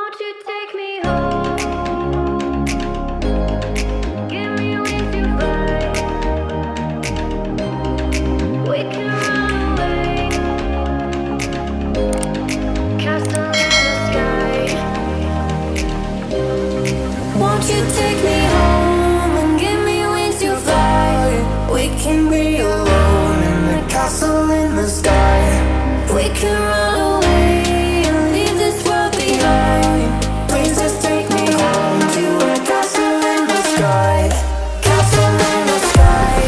Won't you take me home? Give me wings to fly. We can run away. Castle in the sky. Won't you take me home and give me wings to fly? We can be alone in the castle in the sky. We can run away and leave this world behind. Please just take me home to a castle in the sky. Castle in the sky.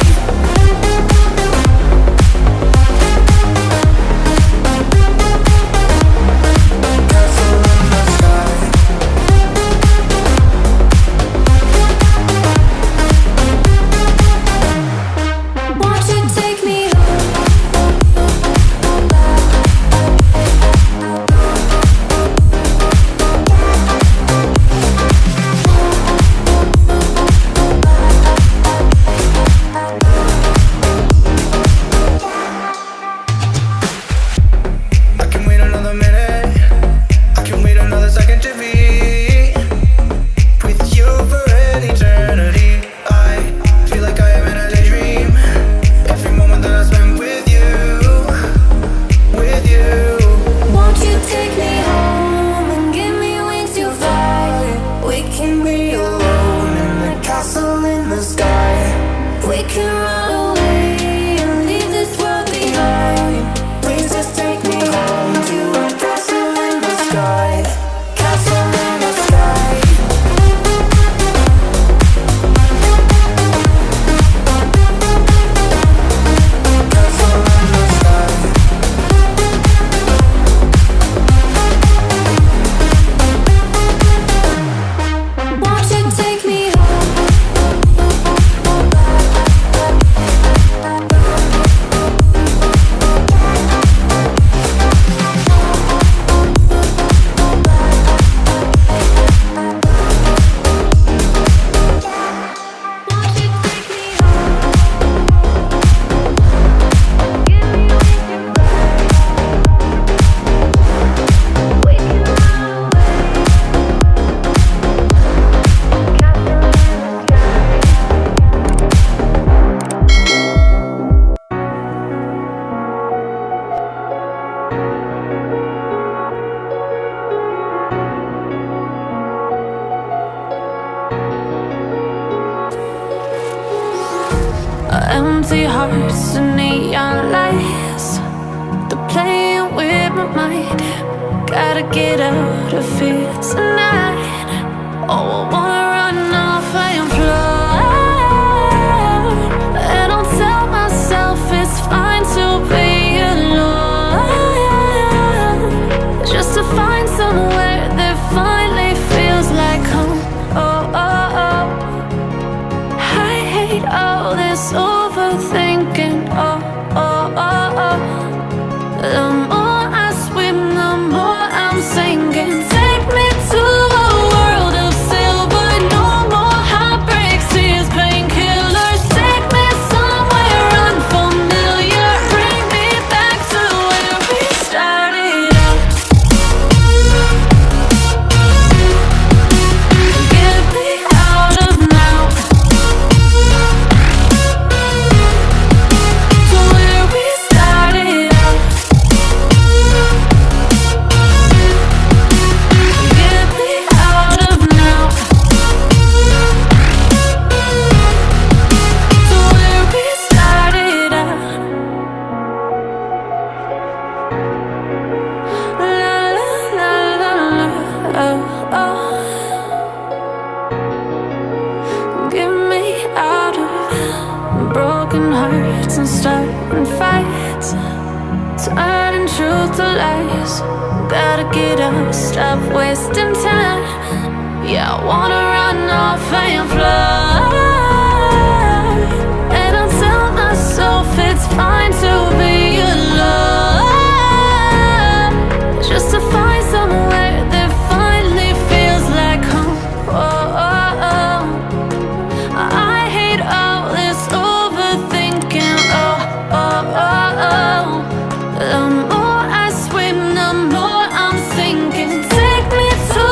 Castle in the sky. Won't you take me home? I can wait another minute. I can wait another second to be with you for an eternity. I feel like I am in a daydream. Every moment that I spend with you, with you. Won't you take me home and give me wings to fly? We can be alone in the castle in the sky. We can run away and leave this world behind. Please just take me home to a castle in the sky. Castle in the sky. Castle in the sky. Won't you take me home? Won't you take me home? Give me wings to fly. We can run away. Castle in the Empty hearts and neon lights, they're playing with my mind. Gotta get out of here tonight. Oh, I wanna run off and fly. And I'll tell myself it's fine to be alone, just to find somewhere that finally feels like home. Oh, oh, oh. I hate all this overthinking. Oh, oh, oh, oh. The more I swim, the more I'm sinking. Take me to a world of silver. No more heartbreaks, tears, painkillers. Take me somewhere unfamiliar. Bring me back to where we started out. Get me out of now. To where we started out. Get me out of now. To where we started out. La la la la la. Oh, oh. Get me out of broken hearts and starting fights, turning truth to lies. Gotta get up, stop wasting time. Yeah, I wanna run off and fly. And I'll tell myself it's fine to be alone, just to find somewhere that finally feels like home. Oh, oh, oh. I hate all this overthinking. Oh, oh, oh, oh. The more I swim, the more I'm sinking. Take me to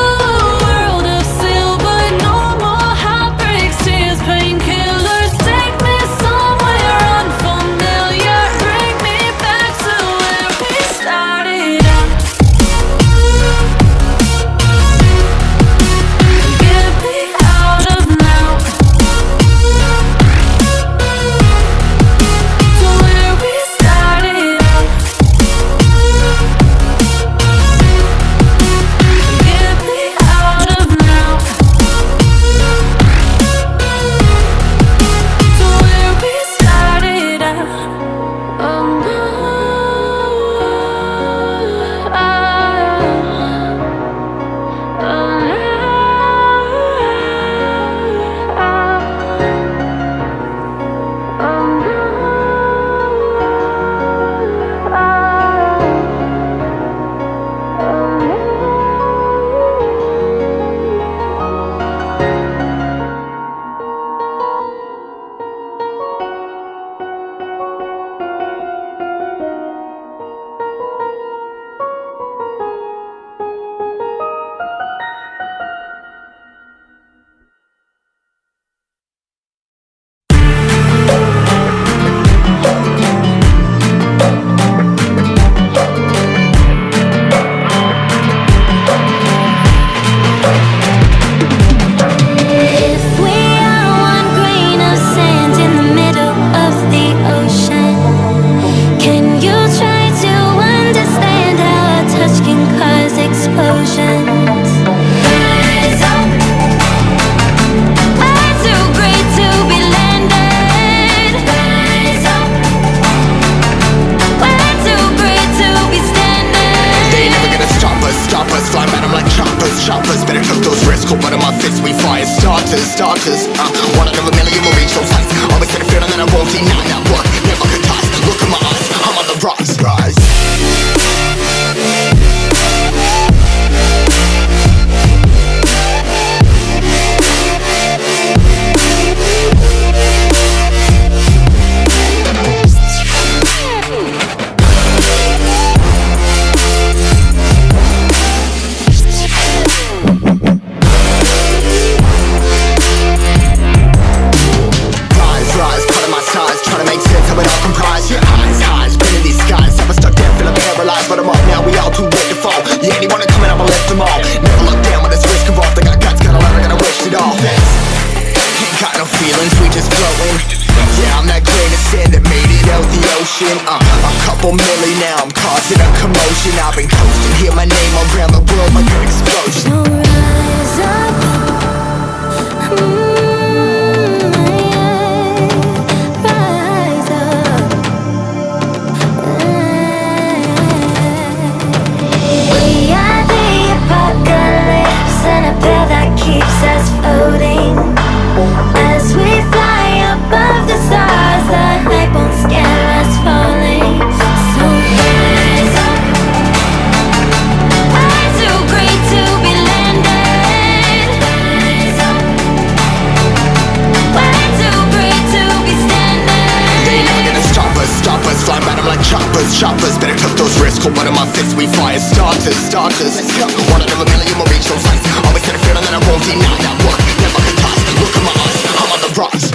fists, we fire starters. One out of a million will reach those heights. Always had a feeling that I won't deny that work never could toss. Look in my eyes, I'm on the rise. A couple milli now, I'm causing a commotion. I've been coasting, hear my name around the world like an explosion. So rise up, rise up. We are the apocalypse, and a pill that keeps us floating. As we fly above the stars, the hype won't scare us falling. So rise up. I'm too great to be landed. Rise up. We're too great to be standing. They ain't never gonna stop us, flying by them like choppers. Better tuck those wrists, cold blood in my fists, we fire starters. Let's go. One out of a million will reach those heights. Always had a feeling that I won't deny that work never could toss. Look in my eyes, I'm on the rise.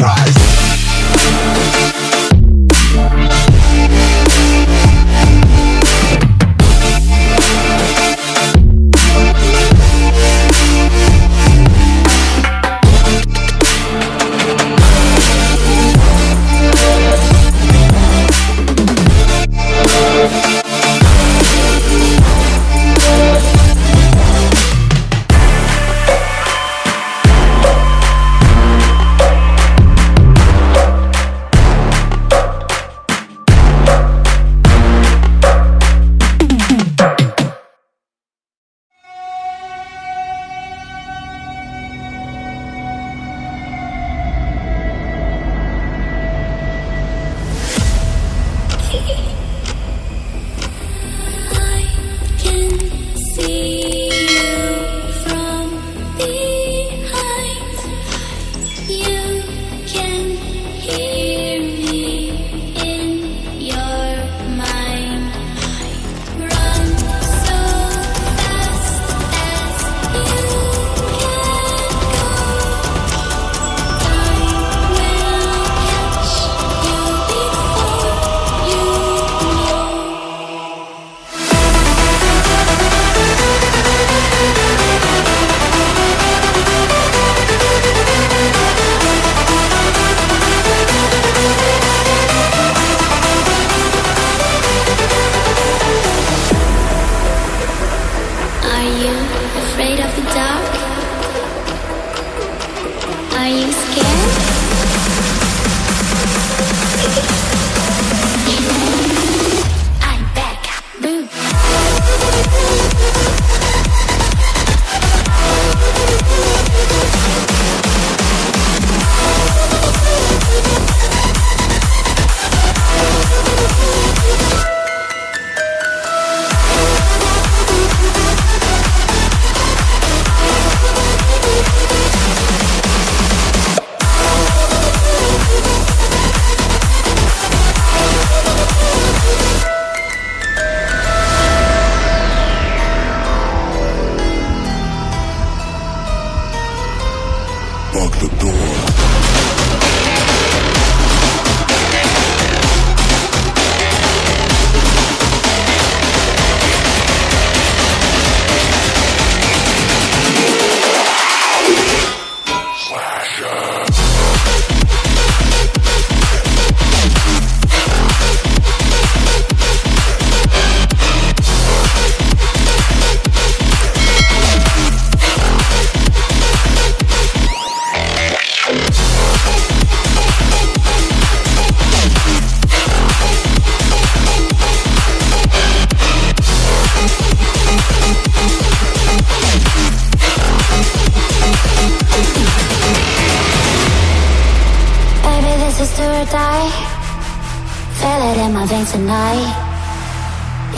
one thing tonight.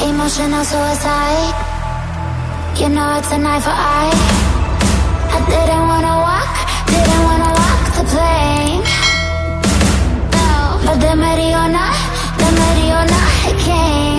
Emotional suicide. You know it's a knife for eye. I didn't wanna walk the plane. No, but the Mariona, it came.